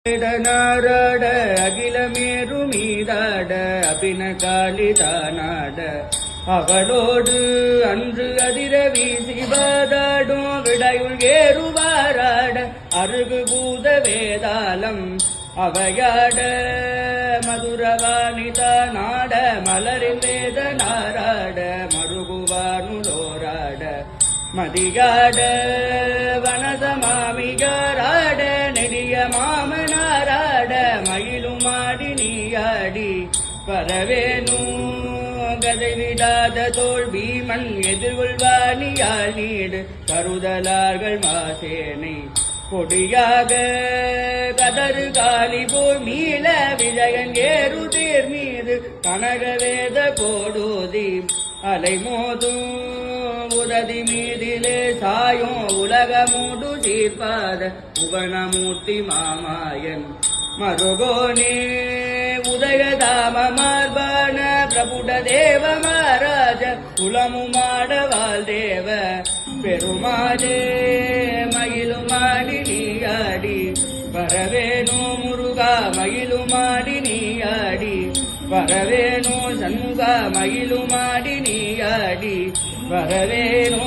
நாராட அகிலமேரு மீதாட அபினகாலிதானாட அவளோடு அன்று அதிர வீசி வாதாடும் விடையுள் ஏறுவாராட அருகு பூத வேதாளம் அவையாட மதுரவாணிதா நாட மலரில் வேத நாராட மருகுவானுலோராட மதியாட வனசமாமிகாராட நெடிய மாமனாராட மயிலுமாடி நீயாடி வரவேனு கதை விடாத தோல் பீமன் எதிர்கொள்வானியால் நீடு கருதலார்கள் மாசேனை கொடியாக கதறு காலி போல் மீள விஜயன் ஏறு தேர் மீது கனகவேத போடோதி அலைமோதும் உததி மீதிலே சாயும் உலகமூடு சீர்பாத புவனமூர்த்தி மாமாயன் மருகோனே உதயதாம மார்பான பிரபுட தேவ மகாராஜ குலமுமாடவாள் தேவ பெருமாளே மயிலுமாடி நீயாடி வரவேணோ முருகா மயிலுமாடி நீயாடி வரவேணோ சண்முகா மயிலுமாடி நீயாடி வரவேணோ